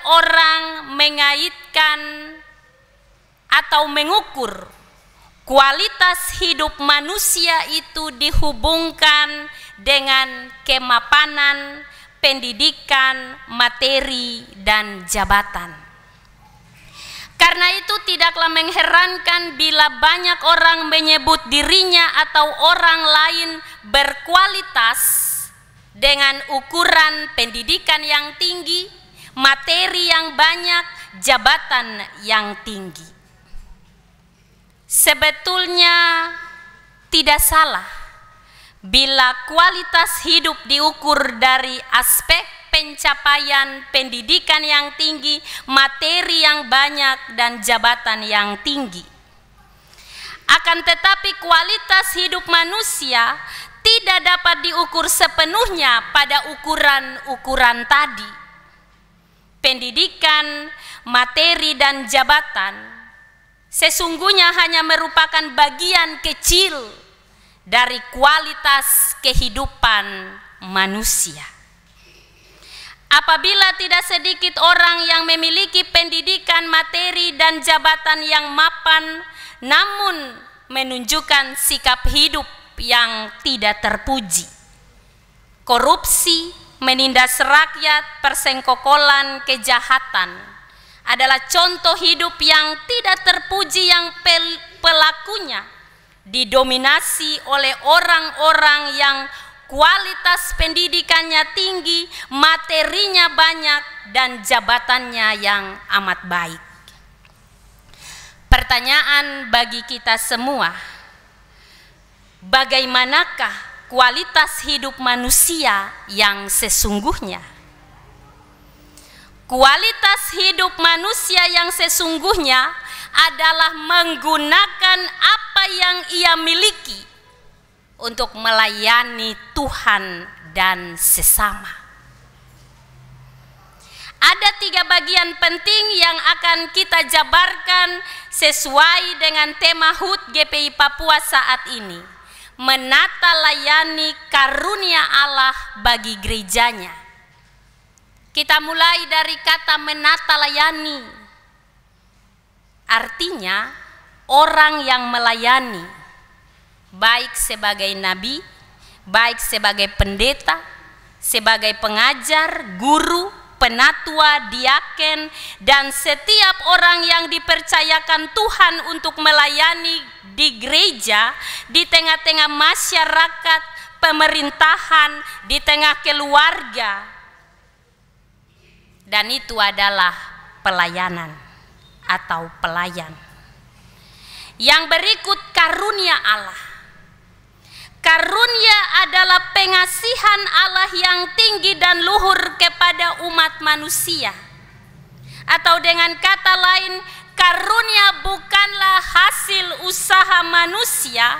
orang mengaitkan atau mengukur kualitas hidup manusia itu dihubungkan dengan kemapanan, pendidikan, materi, dan jabatan. Karena itu tidaklah mengherankan bila banyak orang menyebut dirinya atau orang lain berkualitas dengan ukuran pendidikan yang tinggi, materi yang banyak, jabatan yang tinggi. Sebetulnya tidak salah bila kualitas hidup diukur dari aspek pencapaian pendidikan yang tinggi, materi yang banyak, dan jabatan yang tinggi. Akan tetapi kualitas hidup manusia tidak dapat diukur sepenuhnya pada ukuran-ukuran tadi. Pendidikan, materi, dan jabatan sesungguhnya hanya merupakan bagian kecil dari kualitas kehidupan manusia. Apabila tidak sedikit orang yang memiliki pendidikan, materi, dan jabatan yang mapan, namun menunjukkan sikap hidup yang tidak terpuji, korupsi, menindas rakyat, persengkokolan, kejahatan adalah contoh hidup yang tidak terpuji yang pelakunya didominasi oleh orang-orang yang kualitas pendidikannya tinggi, materinya banyak, dan jabatannya yang amat baik. Pertanyaan bagi kita semua, bagaimanakah kualitas hidup manusia yang sesungguhnya? Kualitas hidup manusia yang sesungguhnya adalah menggunakan apa yang ia miliki untuk melayani Tuhan dan sesama. Ada 3 bagian penting yang akan kita jabarkan sesuai dengan tema HUT GPI Papua saat ini. Menata layani karunia Allah bagi gerejanya. Kita mulai dari kata menata layani. Artinya orang yang melayani, baik sebagai nabi, baik sebagai pendeta, sebagai pengajar, guru, penatua, diaken, dan setiap orang yang dipercayakan Tuhan untuk melayani di gereja, di tengah-tengah masyarakat, pemerintahan, di tengah keluarga. Dan itu adalah pelayanan atau pelayan. Yang berikut karunia Allah. Karunia adalah pengasihan Allah yang tinggi dan luhur kepada umat manusia. Atau dengan kata lain, karunia bukanlah hasil usaha manusia,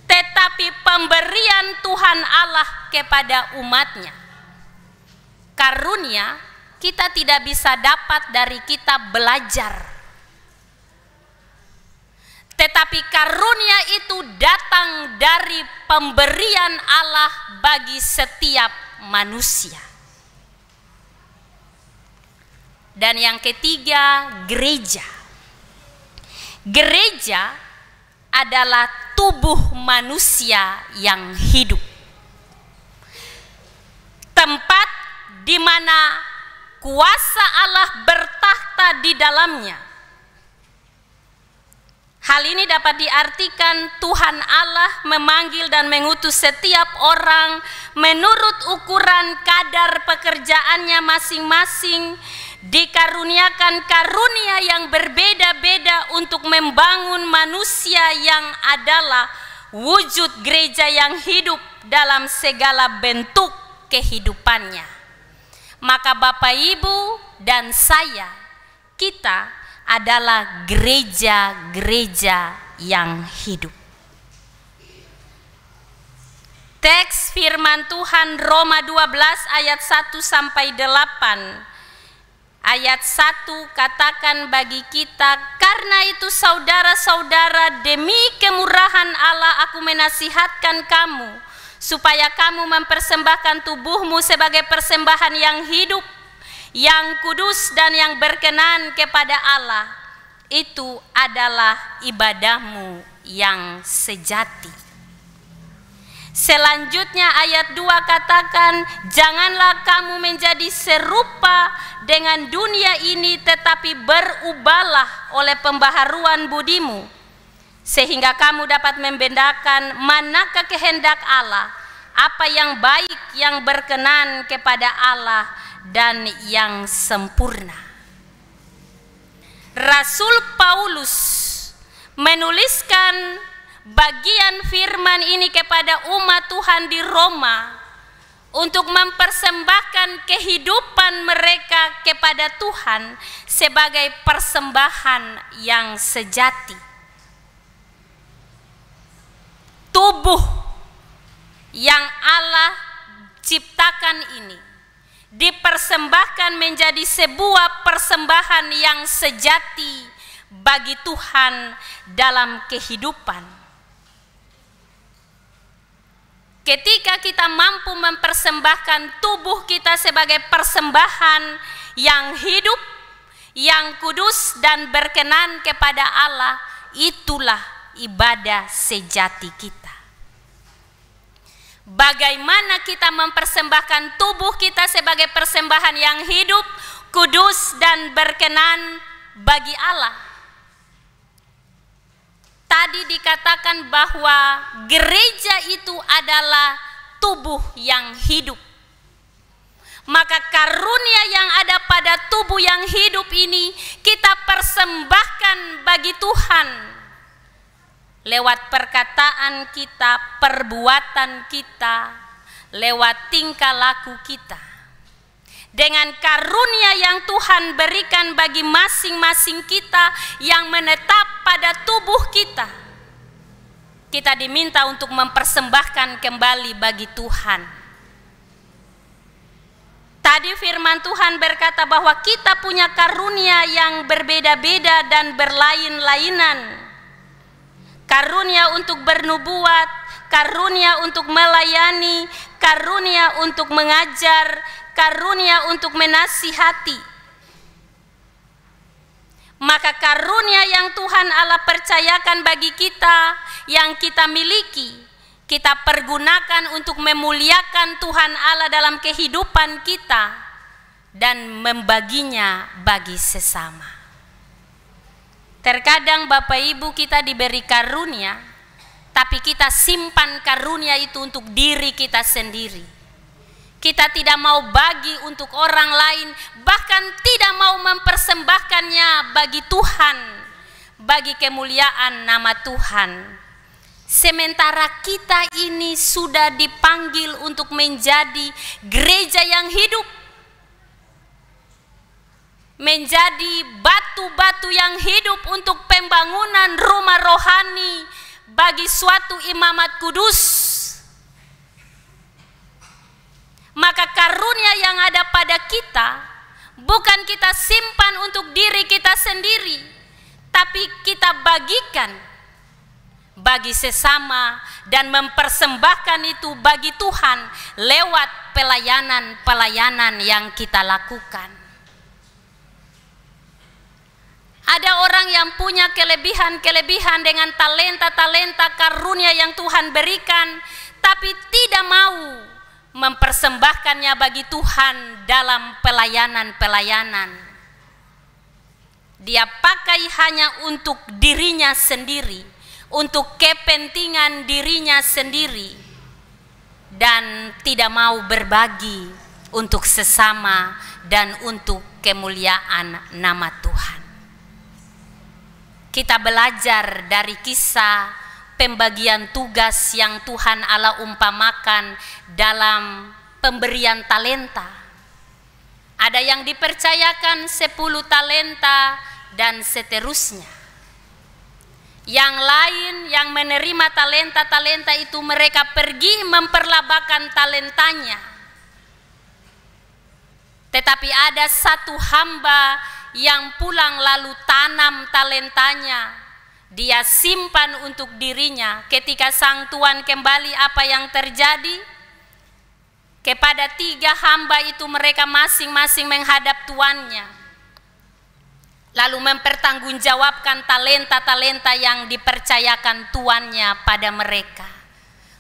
tetapi pemberian Tuhan Allah kepada umatnya. Karunia kita tidak bisa dapat dari kita belajar, tetapi karunia itu datang dari pemberian Allah bagi setiap manusia. Dan yang ketiga, gereja. Gereja adalah tubuh manusia yang hidup. Tempat di mana kuasa Allah bertakhta di dalamnya. Hal ini dapat diartikan Tuhan Allah memanggil dan mengutus setiap orang menurut ukuran kadar pekerjaannya masing-masing, dikaruniakan karunia yang berbeda-beda untuk membangun manusia yang adalah wujud gereja yang hidup dalam segala bentuk kehidupannya. Maka Bapak Ibu dan saya, kita adalah gereja-gereja yang hidup. Teks firman Tuhan Roma 12 ayat 1 sampai 8. Ayat 1 katakan bagi kita, karena itu saudara-saudara, demi kemurahan Allah aku menasihatkan kamu, supaya kamu mempersembahkan tubuhmu sebagai persembahan yang hidup, yang kudus dan yang berkenan kepada Allah, itu adalah ibadahmu yang sejati. Selanjutnya ayat 2 katakan, janganlah kamu menjadi serupa dengan dunia ini, tetapi berubahlah oleh pembaharuan budimu, sehingga kamu dapat membedakan manakah kehendak Allah, apa yang baik, yang berkenan kepada Allah, dan yang sempurna. Rasul Paulus menuliskan bagian firman ini kepada umat Tuhan di Roma untuk mempersembahkan kehidupan mereka kepada Tuhan sebagai persembahan yang sejati. Tubuh yang Allah ciptakan ini dipersembahkan menjadi sebuah persembahan yang sejati bagi Tuhan dalam kehidupan. Ketika kita mampu mempersembahkan tubuh kita sebagai persembahan yang hidup, yang kudus dan berkenan kepada Allah, itulah ibadah sejati kita. Bagaimana kita mempersembahkan tubuh kita sebagai persembahan yang hidup, kudus dan berkenan bagi Allah? Tadi dikatakan bahwa gereja itu adalah tubuh yang hidup. Maka karunia yang ada pada tubuh yang hidup ini kita persembahkan bagi Tuhan lewat perkataan kita, perbuatan kita, lewat tingkah laku kita. Dengan karunia yang Tuhan berikan bagi masing-masing kita yang menetap pada tubuh kita, kita diminta untuk mempersembahkan kembali bagi Tuhan. Tadi firman Tuhan berkata bahwa kita punya karunia yang berbeda-beda dan berlain-lainan. Karunia untuk bernubuat, karunia untuk melayani, karunia untuk mengajar, karunia untuk menasihati. Maka karunia yang Tuhan Allah percayakan bagi kita, yang kita miliki, kita pergunakan untuk memuliakan Tuhan Allah dalam kehidupan kita dan membaginya bagi sesama. Terkadang Bapak Ibu kita diberi karunia, tapi kita simpan karunia itu untuk diri kita sendiri. Kita tidak mau bagi untuk orang lain, bahkan tidak mau mempersembahkannya bagi Tuhan, bagi kemuliaan nama Tuhan. Sementara kita ini sudah dipanggil untuk menjadi gereja yang hidup, menjadi batu-batu yang hidup untuk pembangunan rumah rohani bagi suatu imamat kudus. Maka karunia yang ada pada kita bukan kita simpan untuk diri kita sendiri, tapi kita bagikan bagi sesama dan mempersembahkan itu bagi Tuhan lewat pelayanan-pelayanan yang kita lakukan. Ada orang yang punya kelebihan-kelebihan dengan talenta-talenta karunia yang Tuhan berikan, tapi tidak mau mempersembahkannya bagi Tuhan dalam pelayanan-pelayanan. Dia pakai hanya untuk dirinya sendiri, untuk kepentingan dirinya sendiri, dan tidak mau berbagi untuk sesama dan untuk kemuliaan nama Tuhan. Kita belajar dari kisah pembagian tugas yang Tuhan Allah umpamakan dalam pemberian talenta. Ada yang dipercayakan 10 talenta dan seterusnya. Yang lain yang menerima talenta-talenta itu mereka pergi memperlabakan talentanya. Tetapi ada satu hamba yang pulang lalu tanam talentanya, dia simpan untuk dirinya. Ketika sang tuan kembali, apa yang terjadi? Kepada 3 hamba itu mereka masing-masing menghadap tuannya, lalu mempertanggungjawabkan talenta-talenta yang dipercayakan tuannya pada mereka.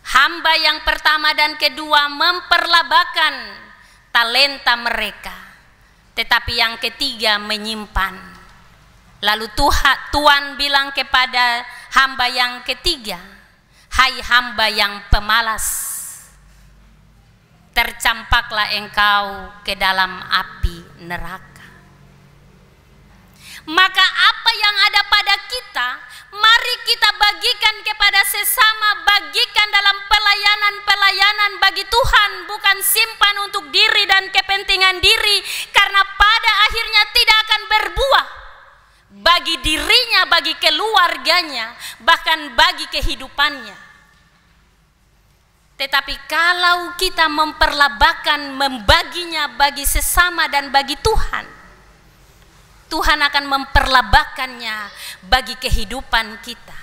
Hamba yang pertama dan kedua memperlabakan talenta mereka, tetapi yang ketiga menyimpan. Lalu Tuhan bilang kepada hamba yang ketiga, "Hai hamba yang pemalas, tercampaklah engkau ke dalam api neraka." Maka apa yang ada pada kita, mari kita bagikan kepada sesama, bagikan dalam pelayanan-pelayanan bagi Tuhan, bukan simpan untuk diri dan kepentingan diri, karena pada akhirnya tidak akan berbuah bagi dirinya, bagi keluarganya, bahkan bagi kehidupannya. Tetapi kalau kita memperlabakan, membaginya bagi sesama dan bagi Tuhan, Tuhan akan memperlabakannya bagi kehidupan kita.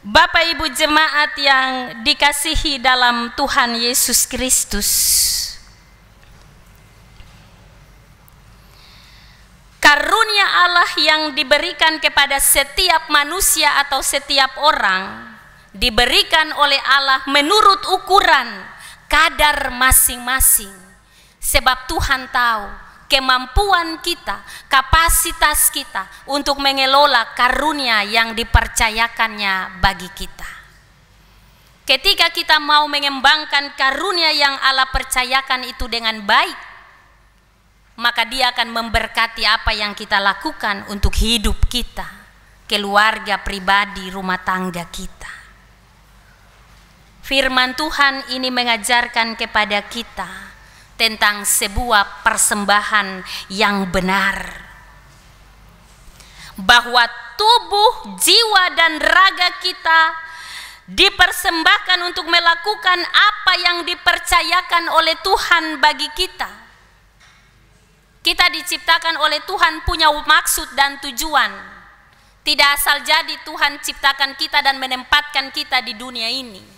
Bapak Ibu jemaat yang dikasihi dalam Tuhan Yesus Kristus, karunia Allah yang diberikan kepada setiap manusia atau setiap orang diberikan oleh Allah menurut ukuran kadar masing-masing, sebab Tuhan tahu kemampuan kita, kapasitas kita untuk mengelola karunia yang dipercayakannya bagi kita. Ketika kita mau mengembangkan karunia yang Allah percayakan itu dengan baik, maka Dia akan memberkati apa yang kita lakukan untuk hidup kita, keluarga, pribadi, rumah tangga kita. Firman Tuhan ini mengajarkan kepada kita tentang sebuah persembahan yang benar, bahwa tubuh, jiwa, dan raga kita dipersembahkan untuk melakukan apa yang dipercayakan oleh Tuhan bagi kita. Kita diciptakan oleh Tuhan punya maksud dan tujuan. Tidak asal jadi Tuhan ciptakan kita dan menempatkan kita di dunia ini.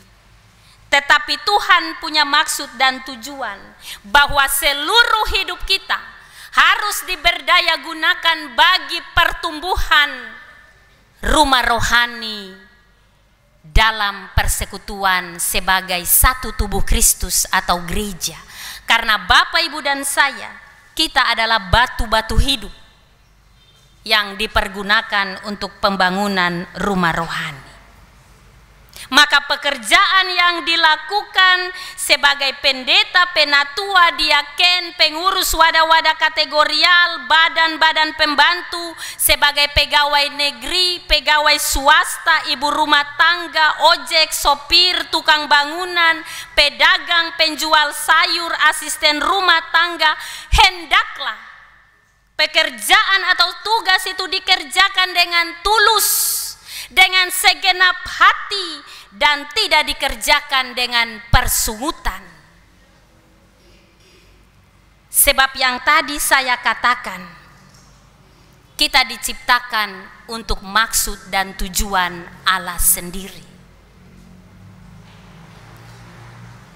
Tetapi Tuhan punya maksud dan tujuan bahwa seluruh hidup kita harus diberdaya gunakan bagi pertumbuhan rumah rohani dalam persekutuan sebagai satu tubuh Kristus atau gereja. Karena Bapak, Ibu, dan saya, kita adalah batu-batu hidup yang dipergunakan untuk pembangunan rumah rohani. Maka pekerjaan yang dilakukan sebagai pendeta, penatua, diaken, pengurus wadah-wadah kategorial, badan-badan pembantu, sebagai pegawai negeri, pegawai swasta, ibu rumah tangga, ojek, sopir, tukang bangunan, pedagang, penjual sayur, asisten rumah tangga, hendaklah pekerjaan atau tugas itu dikerjakan dengan tulus, dengan segenap hati, dan tidak dikerjakan dengan persungutan. Sebab yang tadi saya katakan, kita diciptakan untuk maksud dan tujuan Allah sendiri.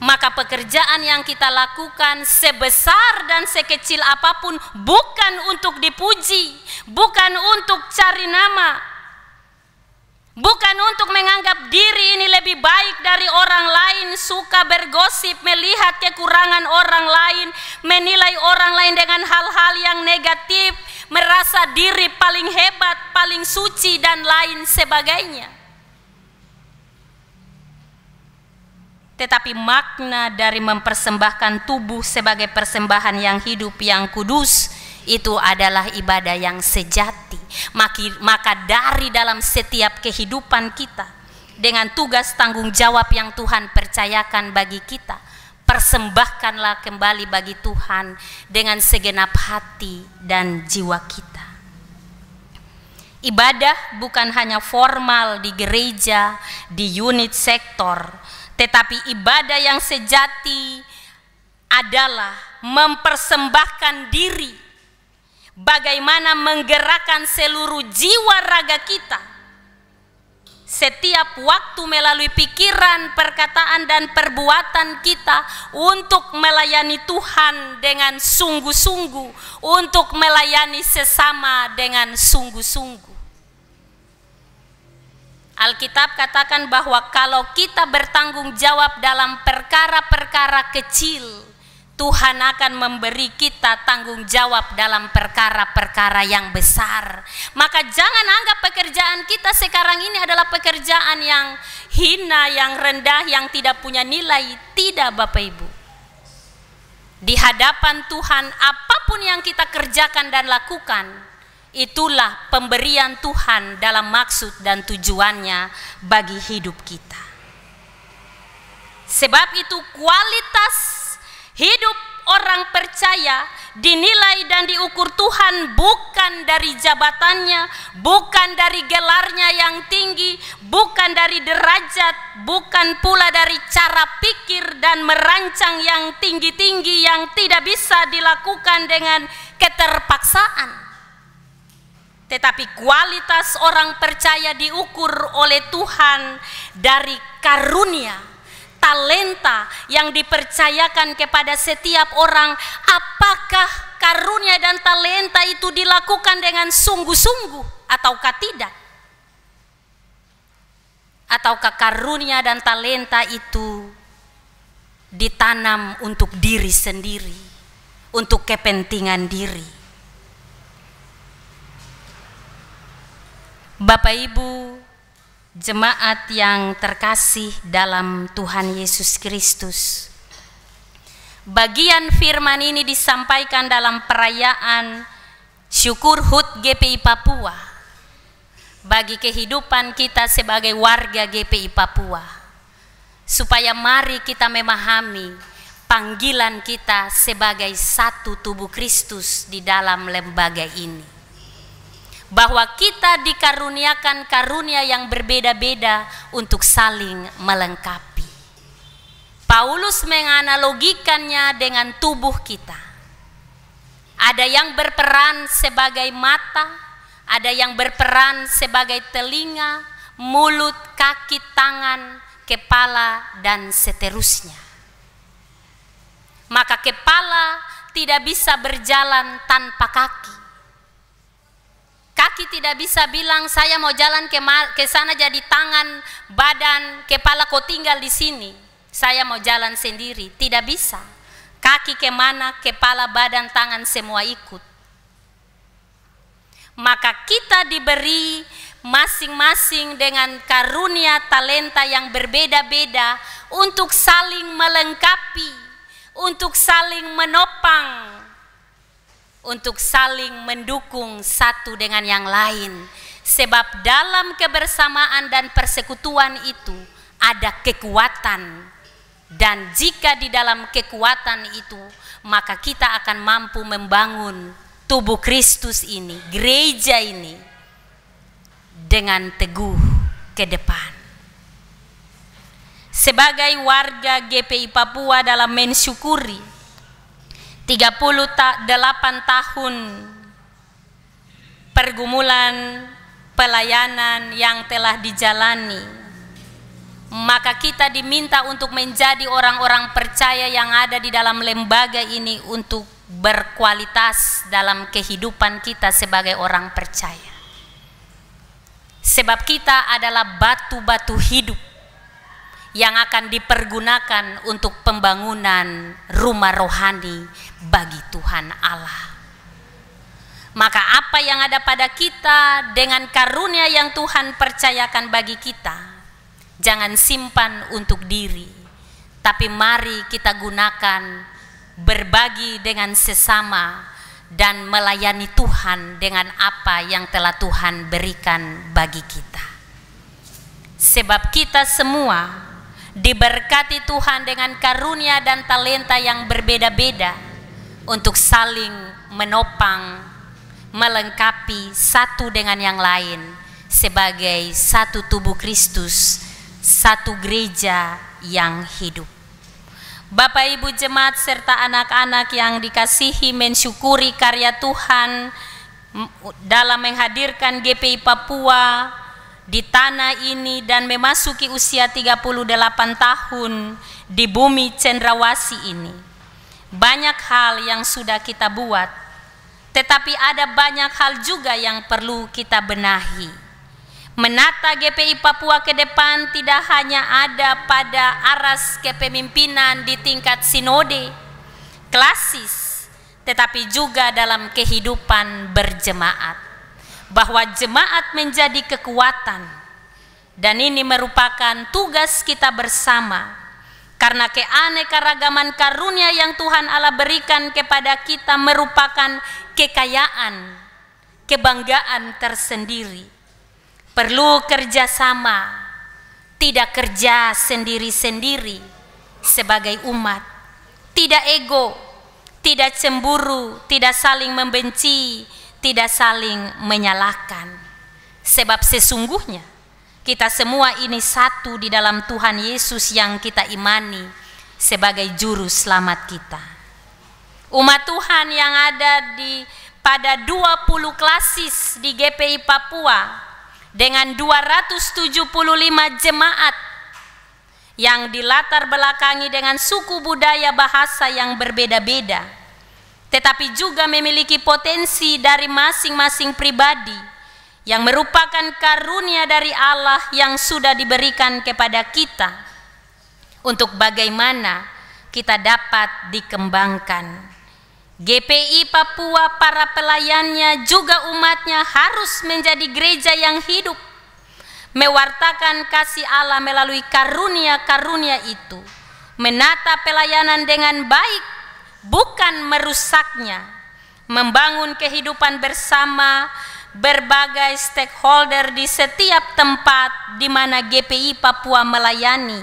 Maka pekerjaan yang kita lakukan sebesar dan sekecil apapun bukan untuk dipuji, bukan untuk cari nama, bukan untuk menganggap diri ini lebih baik dari orang lain, suka bergosip, melihat kekurangan orang lain, menilai orang lain dengan hal-hal yang negatif, merasa diri paling hebat, paling suci, dan lain sebagainya. Tetapi makna dari mempersembahkan tubuh sebagai persembahan yang hidup, yang kudus, itu adalah ibadah yang sejati. Maka dari dalam setiap kehidupan kita, dengan tugas tanggung jawab yang Tuhan percayakan bagi kita, persembahkanlah kembali bagi Tuhan dengan segenap hati dan jiwa kita. Ibadah bukan hanya formal di gereja, di unit sektor, tetapi ibadah yang sejati adalah mempersembahkan diri, bagaimana menggerakkan seluruh jiwa raga kita setiap waktu melalui pikiran, perkataan, dan perbuatan kita untuk melayani Tuhan dengan sungguh-sungguh, untuk melayani sesama dengan sungguh-sungguh. Alkitab katakan bahwa kalau kita bertanggung jawab dalam perkara-perkara kecil, Tuhan akan memberi kita tanggung jawab dalam perkara-perkara yang besar. Maka jangan anggap pekerjaan kita sekarang ini adalah pekerjaan yang hina, yang rendah, yang tidak punya nilai. Tidak, Bapak Ibu. Di hadapan Tuhan, apapun yang kita kerjakan dan lakukan, itulah pemberian Tuhan dalam maksud dan tujuannya bagi hidup kita. Sebab itu kualitas hidup orang percaya dinilai dan diukur Tuhan bukan dari jabatannya, bukan dari gelarnya yang tinggi, bukan dari derajat, bukan pula dari cara pikir dan merancang yang tinggi-tinggi yang tidak bisa dilakukan dengan keterpaksaan. Tetapi kualitas orang percaya diukur oleh Tuhan dari karunia, talenta yang dipercayakan kepada setiap orang. Apakah karunia dan talenta itu dilakukan dengan sungguh-sungguh ataukah tidak? Ataukah karunia dan talenta itu ditanam untuk diri sendiri, untuk kepentingan diri? Bapak Ibu jemaat yang terkasih dalam Tuhan Yesus Kristus, bagian firman ini disampaikan dalam perayaan syukur HUT GPI Papua bagi kehidupan kita sebagai warga GPI Papua, supaya mari kita memahami panggilan kita sebagai satu tubuh Kristus di dalam lembaga ini, bahwa kita dikaruniakan karunia yang berbeda-beda untuk saling melengkapi. Paulus menganalogikannya dengan tubuh kita. Ada yang berperan sebagai mata, ada yang berperan sebagai telinga, mulut, kaki, tangan, kepala, dan seterusnya. Maka kepala tidak bisa berjalan tanpa kaki. Kaki tidak bisa bilang saya mau jalan ke sana jadi tangan, badan, kepala kau tinggal di sini. Saya mau jalan sendiri. Tidak bisa. Kaki kemana, kepala, badan, tangan semua ikut. Maka kita diberi masing-masing dengan karunia talenta yang berbeda-beda untuk saling melengkapi, untuk saling menopang, untuk saling mendukung satu dengan yang lain. Sebab dalam kebersamaan dan persekutuan itu ada kekuatan, dan jika di dalam kekuatan itu maka kita akan mampu membangun tubuh Kristus ini, gereja ini, dengan teguh ke depan. Sebagai warga GPI Papua dalam mensyukuri 38 tahun pergumulan pelayanan yang telah dijalani, maka kita diminta untuk menjadi orang-orang percaya yang ada di dalam lembaga ini untuk berkualitas dalam kehidupan kita sebagai orang percaya. Sebab kita adalah batu-batu hidup yang akan dipergunakan untuk pembangunan rumah rohani bagi Tuhan Allah. Maka apa yang ada pada kita dengan karunia yang Tuhan percayakan bagi kita, jangan simpan untuk diri, tapi mari kita gunakan berbagi dengan sesama dan melayani Tuhan dengan apa yang telah Tuhan berikan bagi kita. Sebab kita semua diberkati Tuhan dengan karunia dan talenta yang berbeda-beda untuk saling menopang, melengkapi satu dengan yang lain sebagai satu tubuh Kristus, satu gereja yang hidup. Bapak Ibu jemaat serta anak-anak yang dikasihi, mensyukuri karya Tuhan dalam menghadirkan GPI Papua di tanah ini dan memasuki usia 38 tahun di bumi cendrawasih ini. Banyak hal yang sudah kita buat, tetapi ada banyak hal juga yang perlu kita benahi. Menata GPI Papua ke depan tidak hanya ada pada aras kepemimpinan di tingkat sinode klasis, tetapi juga dalam kehidupan berjemaat, bahwa jemaat menjadi kekuatan, dan ini merupakan tugas kita bersama, karena keanekaragaman karunia yang Tuhan Allah berikan kepada kita merupakan kekayaan, kebanggaan tersendiri. Perlu kerjasama, tidak kerja sendiri-sendiri sebagai umat, tidak ego, tidak cemburu, tidak saling membenci, tidak saling menyalahkan. Sebab sesungguhnya kita semua ini satu di dalam Tuhan Yesus yang kita imani sebagai juru selamat kita. Umat Tuhan yang ada pada 20 klasis di GPI Papua dengan 275 jemaat yang dilatar belakangi dengan suku budaya bahasa yang berbeda-beda, tetapi juga memiliki potensi dari masing-masing pribadi yang merupakan karunia dari Allah yang sudah diberikan kepada kita untuk bagaimana kita dapat dikembangkan. GPI Papua, para pelayannya juga umatnya harus menjadi gereja yang hidup, mewartakan kasih Allah melalui karunia-karunia itu, menata pelayanan dengan baik, bukan merusaknya, membangun kehidupan bersama berbagai stakeholder di setiap tempat di mana GPI Papua melayani,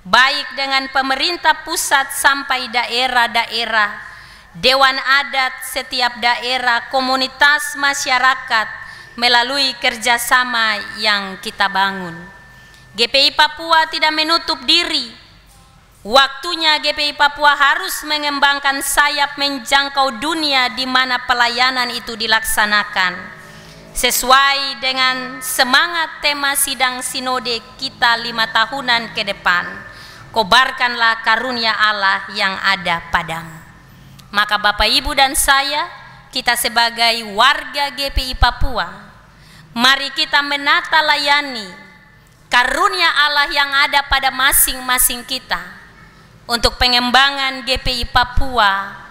baik dengan pemerintah pusat sampai daerah-daerah, dewan adat setiap daerah, komunitas masyarakat, melalui kerjasama yang kita bangun. GPI Papua tidak menutup diri. Waktunya GPI Papua harus mengembangkan sayap menjangkau dunia di mana pelayanan itu dilaksanakan, sesuai dengan semangat tema sidang sinode kita 5 tahunan ke depan. Kobarkanlah karunia Allah yang ada padamu. Maka Bapak Ibu dan saya, kita sebagai warga GPI Papua, mari kita menata layani karunia Allah yang ada pada masing-masing kita untuk pengembangan GPI Papua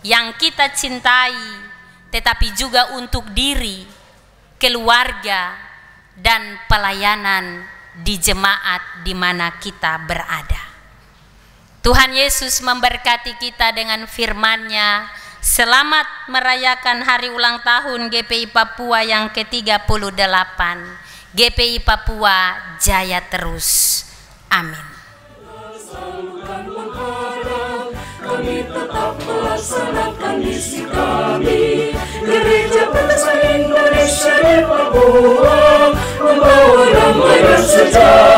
yang kita cintai, tetapi juga untuk diri, keluarga, dan pelayanan di jemaat di mana kita berada. Tuhan Yesus memberkati kita dengan firman-Nya. Selamat merayakan hari ulang tahun GPI Papua yang ke-38. GPI Papua jaya terus. Amin. Kami tetap melaksanakan misi kami, Gereja Pentecostal Indonesia di Papua, membawa damai dan sejahtera